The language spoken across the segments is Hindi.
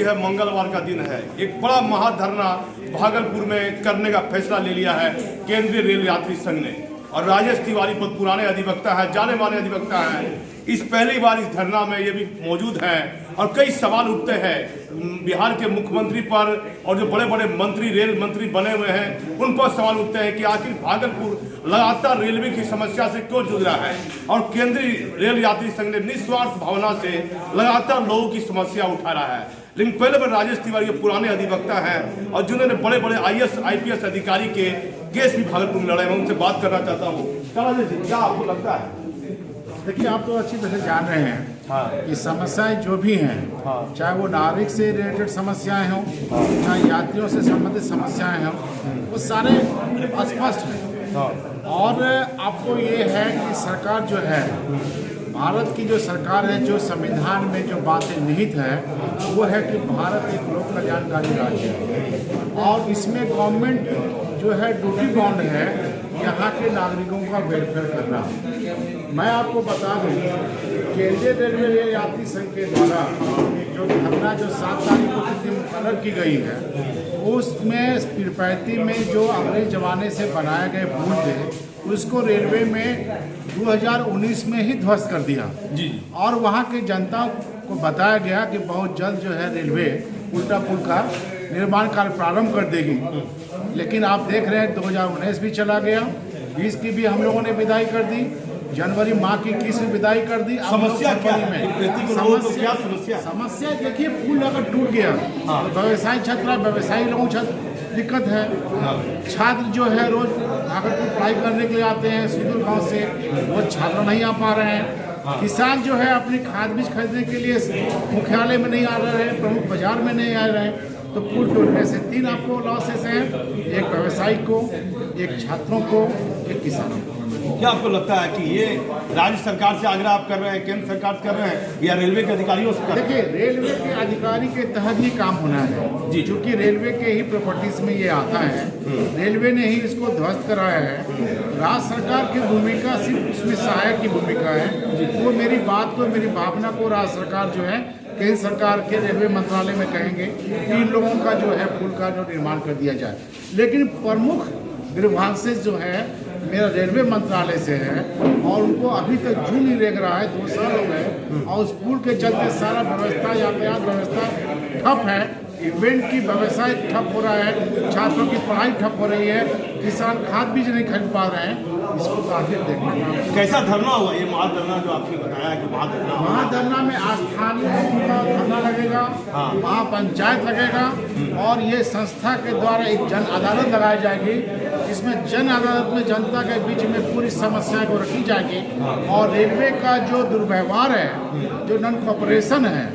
है, मंगलवार का दिन है। एक बड़ा महाधरना भागलपुर में करने का फैसला ले लिया है केंद्रीय रेल यात्री संघ ने। और राजेश तिवारी बहुत पुराने अधिवक्ता हैं, जाने माने अधिवक्ता हैं। इस पहली बार इस धरना में ये भी मौजूद हैं और कई सवाल उठते हैं बिहार के मुख्यमंत्री पर, और जो बड़े बड़े मंत्री रेल मंत्री बने हुए हैं उन पर सवाल उठते हैं कि आखिर भागलपुर लगातार रेलवे की समस्या से क्यों जूझ रहा है। और केंद्रीय रेल यात्री संघ ने निस्वार्थ भावना से लगातार लोगों की समस्या उठा रहा है। लेकिन पहले बार राजेश तिवारी पुराने अधिवक्ता हैं और जिन्होंने बड़े बड़े IAS IPS अधिकारी के केस भी भागलपुर में लड़े, मैं उनसे बात करना चाहता हूँ। क्या आपको लगता है? देखिए, आप तो अच्छी तरह जान रहे हैं कि समस्याएं जो भी हैं, चाहे वो नागरिक से रिलेटेड समस्याएं हों, चाहे यात्रियों से संबंधित समस्याएं हों, वो सारे स्पष्ट हैं। और आपको ये है कि सरकार जो है, भारत की जो सरकार है, जो संविधान में जो बातें निहित है वो है कि भारत एक लोक कल्याणकारी राज्य है और इसमें गवर्नमेंट जो है ड्यूटी बाउंड है यहाँ के नागरिकों का वेलफेयर करना। मैं आपको बता दूं, केंद्रीय रेलवे यात्री संघ के द्वारा जो धरना जो 7 तारीख को तिथि मुकर्रर की गई है, उसमें पीरपैंती में जो अंग्रेज जमाने से बनाए गए पुल थे उसको रेलवे में 2019 में ही ध्वस्त कर दिया जी। और वहाँ की जनता को बताया गया कि बहुत जल्द जो है रेलवे उल्टा पुल का निर्माण कार्य प्रारंभ कर देगी। लेकिन आप देख रहे हैं 2019 भी चला गया, 20 की भी हम लोगों ने विदाई कर दी, जनवरी माह की 21 में विदाई कर दी। समस्या क्या है? समस्या देखिए, पुल अगर टूट गया तो व्यवसायी छात्र, व्यवसायी लोगों छात्र दिक्कत है। छात्र जो है रोज भागलपुर पढ़ाई करने के लिए आते हैं सुदूर गांव से, वो छात्र नहीं आ पा रहे हैं। किसान जो है अपनी खाद बीज खरीदने के लिए मुख्यालय में नहीं आ रहे हैं, प्रमुख बाजार में नहीं आ रहे हैं। तो पुल टूटने से 3 आपको लॉसेस हैं, एक व्यवसायी को, एक छात्रों को, एक किसानों को। क्या आपको लगता है कि ये राज्य सरकार से आग्रह आप कर रहे हैं, केंद्र सरकार से कर रहे हैं, या रेलवे के अधिकारियों से कर रहे हैं? देखिए, रेलवे के अधिकारी के तहत ही काम होना है जी, क्योंकि रेलवे के ही प्रॉपर्टीज में ये आता है, रेलवे ने ही इसको ध्वस्त कराया है। राज्य सरकार की भूमिका सिर्फ उसमें सहायक की भूमिका है। वो मेरी बात को, मेरी भावना को राज्य सरकार जो है केंद्र सरकार के रेलवे मंत्रालय में कहेंगे कि इन लोगों का जो है पुल का जो निर्माण कर दिया जाए। लेकिन प्रमुख ग्रीवांसेस जो है मेरा रेलवे मंत्रालय से है और उनको अभी तक जू नहीं लग रहा है, 2 साल हो गए और उस पुल के चलते सारा व्यवस्था, यातायात व्यवस्था ठप है, इवेंट की व्यवसाय ठप हो रहा है, छात्रों की पढ़ाई ठप हो रही है, किसान खाद बीज नहीं खरीद पा रहे हैं। इसको तो आगे देखना। कैसा धरना हुआ ये महाधरना जो आपने बताया कि महाधरना में स्थानीय लोगों का धरना लगेगा, महापंचायत लगेगा और ये संस्था के द्वारा एक जन अदालत लगाई जाएगी। इसमें जन अदालत में जनता के बीच में पूरी समस्या को रखी जाएगी और रेलवे का जो दुर्व्यवहार है, जो नॉन कोऑपरेशन है,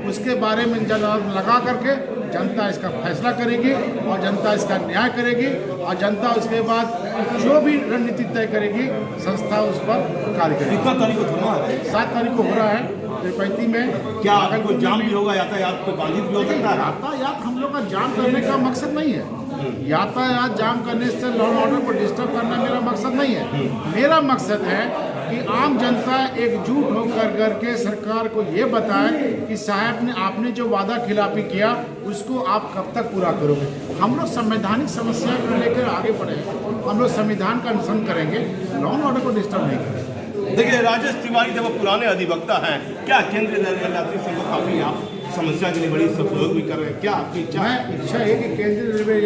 उसके बारे में जन अदालत लगा करके जनता इसका फैसला करेगी और जनता इसका न्याय करेगी और जनता उसके बाद जो भी रणनीति तय करेगी संस्था उस पर कार्य करेगी। कितना तारीख को धरना है? 7 तारीख को हो रहा है पीरपैंती में। क्या अगर कोई जाम भी होगा, यातायात को बाधित भी हो सकता है? यातायात हम लोग का जाम करने का मकसद नहीं है। यातायात जाम करने से लॉ एंड ऑर्डर को डिस्टर्ब करना मेरा मकसद नहीं है। मेरा मकसद है कि आम जनता एकजुट होकर करके सरकार को ये बताए कि साहब ने आपने जो वादा खिलाफी किया उसको आप कब तक पूरा करोगे। हम लोग संवैधानिक समस्या को लेकर आगे बढ़े, हम लोग संविधान का अनुसरण करेंगे, लॉ एंड ऑर्डर को डिस्टर्ब नहीं करेंगे। देखिए, राजेश तिवारी जब पुराने अधिवक्ता हैं, क्या केंद्रीय रेलवे यात्री संघ को काफी आप समस्या के लिए बड़ी सहयोग भी कर रहे हैं? क्या आपकी इच्छा है कि केंद्रीय रेलवे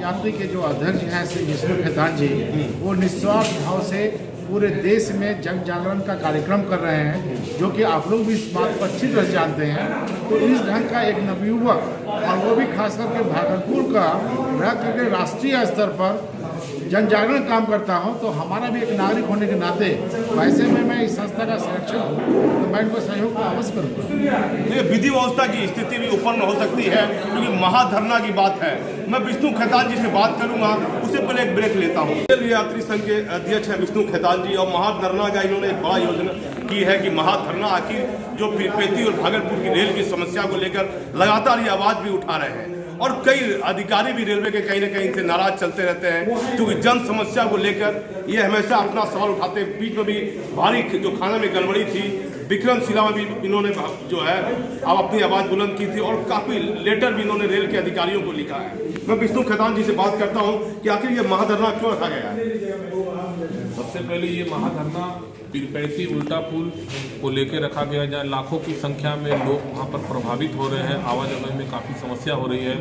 यात्री के जो अध्यक्ष हैं श्री विष्णु खेतान जी, वो निस्वार्थ भाव से पूरे देश में जन जागरण का कार्यक्रम कर रहे हैं, जो कि आप लोग भी इस बात को अच्छी तरह जानते हैं। तो इस ढंग का एक नवयुवक, और वो भी खास करके भागलपुर का रह करके राष्ट्रीय स्तर पर जन जागरण काम करता हूं, तो हमारा भी एक नागरिक होने के नाते वैसे में मैं इस संस्था का संरक्षक हूँ, तो मैं इनको सहयोग का अवश्य करूँगा। विधि व्यवस्था की स्थिति भी उत्पन्न हो सकती है क्योंकि महाधरना की बात है। मैं विष्णु खेतान जी से बात करूंगा, उससे पहले एक ब्रेक लेता हूँ। रेल यात्री संघ के अध्यक्ष है विष्णु खेतान जी, और महाधरना का इन्होंने एक बड़ा योजना की है कि महाधरना आखिर जो पीरपैंती और भागलपुर की रेल की समस्या को लेकर लगातार ये आवाज भी उठा रहे हैं और कई अधिकारी भी रेलवे के कहीं न कहीं से नाराज चलते रहते हैं, क्योंकि जन समस्या को लेकर ये हमेशा अपना सवाल उठाते हैं। बीच में भी भारी जो खाना में गड़बड़ी थी, विक्रमशिला में भी इन्होंने जो है अब अपनी आवाज़ बुलंद की थी और काफ़ी लेटर भी इन्होंने रेल के अधिकारियों को लिखा है। मैं विष्णु खेतान जी से बात करता हूँ कि आखिर ये महाधरना क्यों रखा गया है। सबसे पहले ये महाधरना पीरपैंती उल्टा पुल को लेकर रखा गया, जहाँ लाखों की संख्या में लोग वहाँ पर प्रभावित हो रहे हैं, आवाजाही में काफ़ी समस्या हो रही है।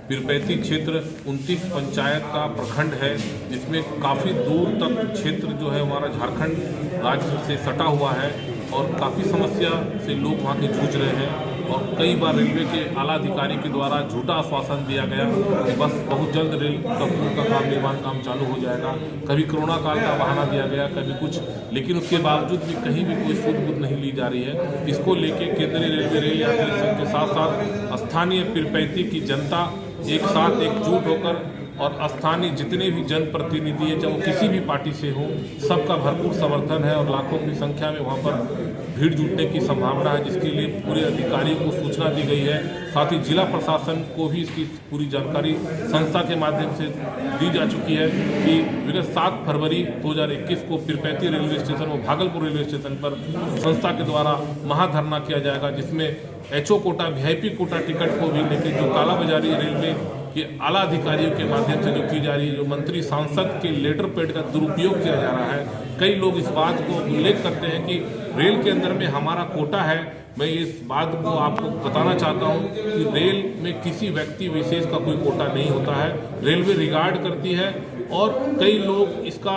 पीरपैंती क्षेत्र 29 पंचायत का प्रखंड है, जिसमें काफ़ी दूर तक क्षेत्र जो है हमारा झारखंड राज्य से सटा हुआ है और काफ़ी समस्या से लोग वहाँ के जूझ रहे हैं। और कई बार रेलवे के आला अधिकारी के द्वारा झूठा आश्वासन दिया गया कि बस बहुत जल्द रेल का काम निर्माण काम चालू हो जाएगा। कभी कोरोना काल का बहाना दिया गया, कभी कुछ, लेकिन उसके बावजूद भी कहीं भी कोई सूझबूझ नहीं ली जा रही है। इसको लेके केंद्रीय रेलवे रेल यात्री संघ के साथ साथ स्थानीय पीरपैंती की जनता एक साथ एकजुट होकर और स्थानीय जितने भी जनप्रतिनिधि हैं, चाहे वो किसी भी पार्टी से हो, सबका भरपूर समर्थन है और लाखों की संख्या में वहाँ पर भीड़ जुटने की संभावना है, जिसके लिए पूरे अधिकारियों को सूचना दी गई है। साथ ही जिला प्रशासन को भी इसकी पूरी जानकारी संस्था के माध्यम से दी जा चुकी है कि विगत 7 फरवरी 2021 को पीरपैंती रेलवे स्टेशन और भागलपुर रेलवे स्टेशन पर संस्था के द्वारा महाधरना किया जाएगा, जिसमें HO quota VIP quota ticket को भी लेकर जो कालाबाजारी रेलवे के आला अधिकारियों के माध्यम से जो की जा रही है, जो मंत्री सांसद के लेटर पैड का दुरुपयोग किया जा रहा है। कई लोग इस बात को उल्लेख करते हैं कि रेल के अंदर में हमारा कोटा है। मैं इस बात को आपको बताना चाहता हूं कि रेल में किसी व्यक्ति विशेष का कोई कोटा नहीं होता है। रेलवे रिगार्ड करती है और कई लोग इसका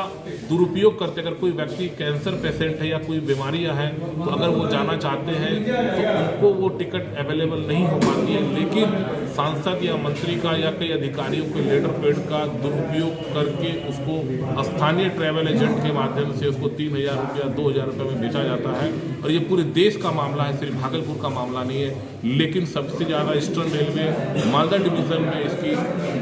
दुरुपयोग करते, अगर कोई व्यक्ति कैंसर पेशेंट है या कोई बीमारियां हैं तो अगर वो जाना चाहते हैं तो उनको वो टिकट अवेलेबल नहीं हो पाती है, लेकिन सांसद या मंत्री का या कई अधिकारियों के लेटर पैड का दुरुपयोग करके उसको स्थानीय ट्रैवल एजेंट के माध्यम से उसको 3000 रुपया 2000 रुपये में बेचा जाता है। और ये पूरे देश का मामला है, सिर्फ भागलपुर का मामला नहीं है। लेकिन सबसे ज़्यादा ईस्टर्न रेलवे मालदा डिवीज़न में इसकी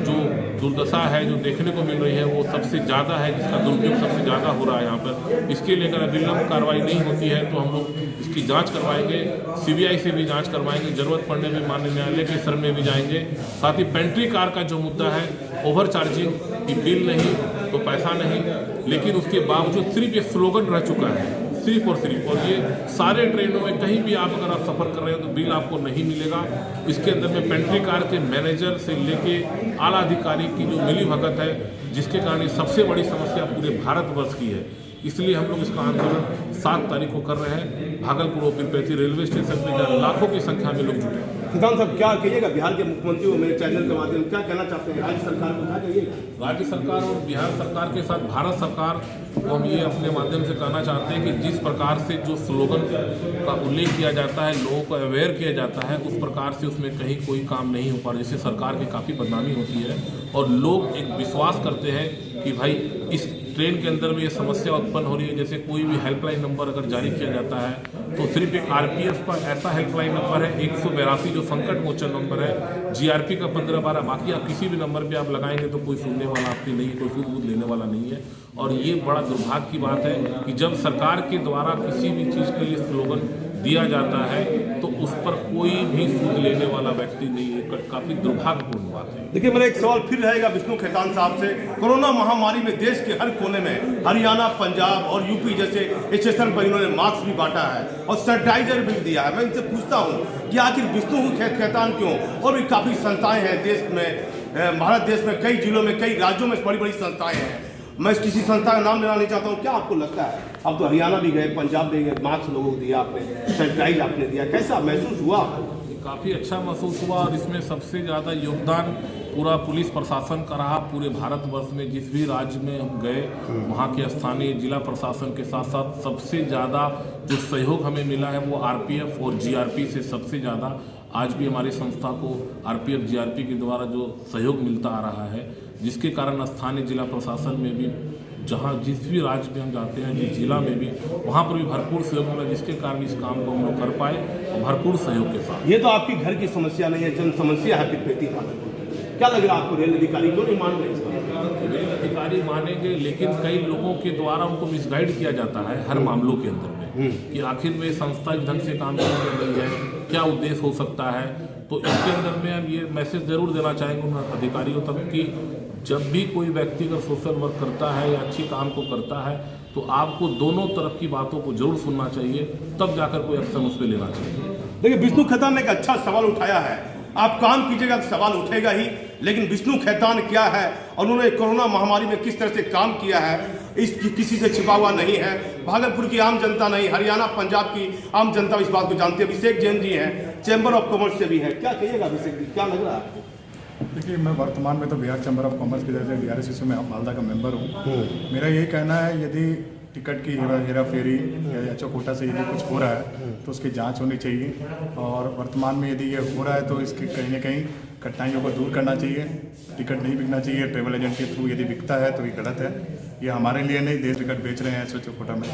जो दुर्दशा है जो देखने को मिल रही है वो सबसे ज़्यादा है, जिसका दुरुपयोग सबसे ज़्यादा हो रहा है यहाँ पर। इसके लिए अगर विलंब कार्रवाई नहीं होती है तो हम लोग इसकी जांच करवाएंगे, CBI से भी जांच करवाएंगे, जरूरत पड़ने में माननीय न्यायालय के शरण में भी जाएंगे। साथ ही पेंट्री कार का जो मुद्दा है, ओवर चार्जिंग की बिल नहीं तो पैसा नहीं, लेकिन उसके बावजूद सिर्फ ये स्लोगन रह चुका है, सिर्फ और सिर्फ। और ये सारे ट्रेनों में कहीं भी आप अगर आप सफ़र कर रहे हो तो बिल आपको नहीं मिलेगा। इसके अंदर में पेंट्री कार के मैनेजर से लेके आला अधिकारी की जो मिली भगत है, जिसके कारण ये सबसे बड़ी समस्या पूरे भारतवर्ष की है। इसलिए हम लोग इसका आंदोलन 7 तारीख को कर रहे हैं भागलपुर और पीरपैंती रेलवे स्टेशन पर, जहाँ लाखों की संख्या में लोग जुटे हैं। किसान साहब क्या कहिएगा, बिहार के मुख्यमंत्री को मेरे चैनल के माध्यम से क्या कहना चाहते हैं, राज्य सरकार को क्या कहिएगा? राज्य सरकार और बिहार सरकार के साथ भारत सरकार को हम ये अपने माध्यम से कहना चाहते हैं कि जिस प्रकार से जो स्लोगन का उल्लेख किया जाता है, लोगों को अवेयर किया जाता है, उस प्रकार से उसमें कहीं कोई काम नहीं हो पा रहा, जिससे सरकार की काफ़ी बदनामी होती है और लोग एक विश्वास करते हैं कि भाई इस ट्रेन के अंदर में ये समस्या उत्पन्न हो रही है। जैसे कोई भी हेल्पलाइन नंबर अगर जारी किया जाता है तो सिर्फ एक RPF का ऐसा हेल्पलाइन नंबर है 182 जो संकट मोचन नंबर है, GRP का 1512, बाकी आप किसी भी नंबर पे आप लगाएंगे तो कोई सुनने वाला आपकी नहीं, कोई सूझबूझ लेने वाला नहीं है। और ये बड़ा दुर्भाग्य की बात है कि जब सरकार के द्वारा किसी भी चीज़ के लिए स्लोगन दिया जाता है तो उस पर कोई भी सूझ लेने वाला व्यक्ति नहीं है। काफ़ी दुर्भाग्यपूर्ण बात है। देखिए, मेरा एक सवाल फिर रहेगा विष्णु खेतान साहब से। कोरोना महामारी में देश के हर कोने में हरियाणा, पंजाब और यूपी जैसे स्टेशन पर इन्होंने मास्क भी बांटा है और सैनिटाइजर भी दिया है। मैं इनसे पूछता हूँ कि आखिर विष्णु खेतान क्यों, और भी काफ़ी संस्थाएं हैं देश में, भारत देश में कई जिलों में, कई राज्यों में बड़ी बड़ी संस्थाएं हैं। मैं किसी संस्था का नाम लेना नहीं चाहता हूँ। क्या आपको लगता है, अब तो हरियाणा भी गए, पंजाब भी गए, मास्क लोगों को दिया आपने, सैनिटाइज आपने दिया, कैसा महसूस हुआ? काफ़ी अच्छा महसूस हुआ और इसमें सबसे ज़्यादा योगदान पूरा पुलिस प्रशासन का रहा। पूरे भारतवर्ष में जिस भी राज्य में हम गए वहाँ के स्थानीय जिला प्रशासन के साथ साथ सबसे ज़्यादा जो सहयोग हमें मिला है वो RPF और GRP से सबसे ज़्यादा। आज भी हमारी संस्था को RPF GRP के द्वारा जो सहयोग मिलता आ रहा है, जिसके कारण स्थानीय जिला प्रशासन में भी जहाँ जिस भी राज्य में हम जाते हैं, जिस जिला में भी, वहाँ पर भी भरपूर सहयोग मिला, जिसके कारण इस काम को हम लोग कर पाए और भरपूर सहयोग के साथ। ये तो आपकी घर की समस्या नहीं है, जन समस्या है पीरपैंती भागलपुर। क्या लग रहा है आपको, रेल अधिकारी क्यों नहीं मान रहे? रेल अधिकारी मानेंगे, लेकिन कई लोगों के द्वारा उनको मिसगाइड किया जाता है हर मामलों के अंदर में कि आखिर में संस्था इस ढंग से काम नहीं कर रही है, क्या उद्देश्य हो सकता है। तो इसके अंदर में हम ये मैसेज जरूर देना चाहेंगे उन अधिकारियों तक कि जब भी कोई व्यक्ति अगर सोशल वर्क करता है या अच्छी काम को करता है तो आपको दोनों तरफ की बातों को जरूर सुनना चाहिए, तब जाकर कोई एक्शन उस पर लेना चाहिए। देखिए, विष्णु खैतान ने एक अच्छा सवाल उठाया है। आप काम कीजिएगा तो सवाल उठेगा ही, लेकिन विष्णु खैतान क्या है और उन्होंने कोरोना महामारी में किस तरह से काम किया है, इस किसी से छिपा हुआ नहीं है। भागलपुर की आम जनता नहीं, हरियाणा पंजाब की आम जनता इस बात को जानती है। अभिषेक जैन जी हैं, चैम्बर ऑफ कॉमर्स से भी है, क्या कहिएगा अभिषेक जी, क्या लग रहा है? देखिए, मैं वर्तमान में तो बिहार चैम्बर ऑफ कॉमर्स की तरफ से BRSS में मालदा का मेंबर हूँ। मेरा यही कहना है, यदि टिकट की हेरा फेरी या चौकोटा से यदि कुछ हो रहा है तो उसकी जांच होनी चाहिए, और वर्तमान में यदि ये हो रहा है तो इसकी कहीं ना कहीं कठिनाइयों को दूर करना चाहिए। टिकट नहीं बिकना चाहिए, ट्रेवल एजेंट के थ्रू यदि बिकता है तो ये गलत है। ये हमारे लिए नहीं, देश टिकट बेच रहे हैं ऐसे चौकोटा में।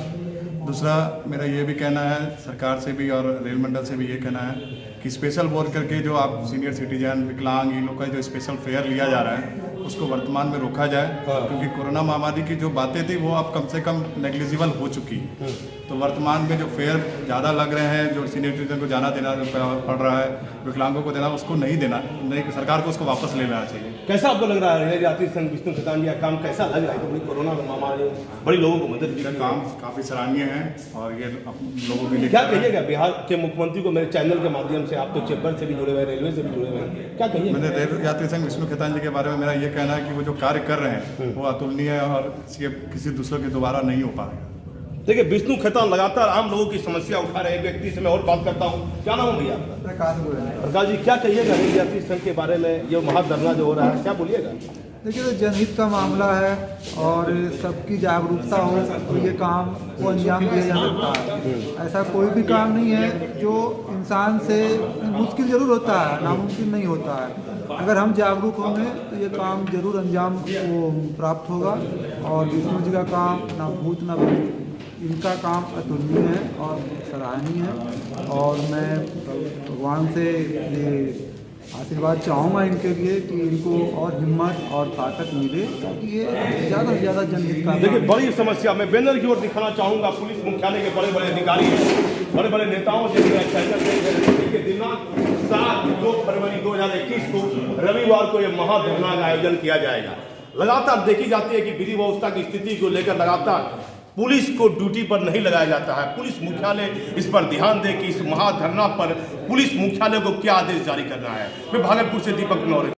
दूसरा मेरा ये भी कहना है, सरकार से भी और रेल मंडल से भी ये कहना है कि स्पेशल बोल करके जो आप सीनियर सिटीजन, विकलांग, इन लोग का जो स्पेशल फेयर लिया जा रहा है उसको वर्तमान में रोका जाए, क्योंकि कोरोना महामारी की जो बातें थी वो अब कम से कम नेग्लिजिबल हो चुकी है। तो वर्तमान में जो फेयर ज़्यादा लग रहे हैं, जो सीनियर सिटीजन को जाना देना पड़ रहा है, विकलांगों को देना, उसको नहीं देना, नहीं, सरकार को उसको वापस ले लेना चाहिए। कैसा आपको लग रहा है रेल यात्री संघ विष्णु खैतान जी का काम कैसा लग रहा है? तो कोरोना महामारी बड़ी लोगों को मदद की, काम काफ़ी सराहनीय है और ये लोगों के लिए क्या कहिएगा? बिहार के मुख्यमंत्री को मेरे चैनल के माध्यम से, आप तो चैम्बर से भी जुड़े हुए हैं, रेलवे से भी जुड़े हुए हैं, क्या कहिएगा? मैंने रेल यात्री संघ विष्णु खैतान जी के बारे में मेरा ये कहना है कि वो जो कार्य कर रहे हैं वो अतुलनीय है और किसी दूसरे के दोबारा नहीं हो पाएगा। देखिए, विष्णु खैतान लगातार आम लोगों की समस्या उठा रहे हैं। व्यक्ति से मैं और बात करता हूँ, क्या नाम है भैया आपका? प्रकाश जी, क्या कहिएगा रेल यात्री संघ के बारे में? ये महाधरना जो हो रहा है, क्या बोलिएगा? देखिए, तो जनहित का मामला है और सबकी जागरूकता हो तो ये काम को अंजाम दिया जा सकता है। ऐसा कोई भी काम नहीं है जो इंसान से मुश्किल जरूर होता है, नामुमकिन नहीं होता है। अगर हम जागरूक होंगे तो ये काम जरूर अंजाम को प्राप्त होगा। और विष्णु जी का काम ना भूत ना भूत, इनका काम अतुलनीय है और सराहनीय है। और मैं भगवान से ये आशीर्वाद चाहूँगा इनके लिए कि इनको और हिम्मत और ताकत मिले ताकि ये ज़्यादा से ज़्यादा जनहित का। देखिए, बड़ी समस्या, मैं बैनर की ओर दिखाना चाहूँगा। पुलिस मुख्यालय के बड़े बड़े अधिकारी, बड़े बड़े नेताओं से दिनांक 7 फरवरी 2021 को रविवार को यह महाधरना का आयोजन किया जाएगा। लगातार देखी जाती है कि विधि व्यवस्था की स्थिति को लेकर लगातार पुलिस को ड्यूटी पर नहीं लगाया जाता है। पुलिस मुख्यालय इस पर ध्यान दे कि इस महाधरना पर पुलिस मुख्यालय को क्या आदेश जारी करना है। मैं भागलपुर से दीपक नौरे।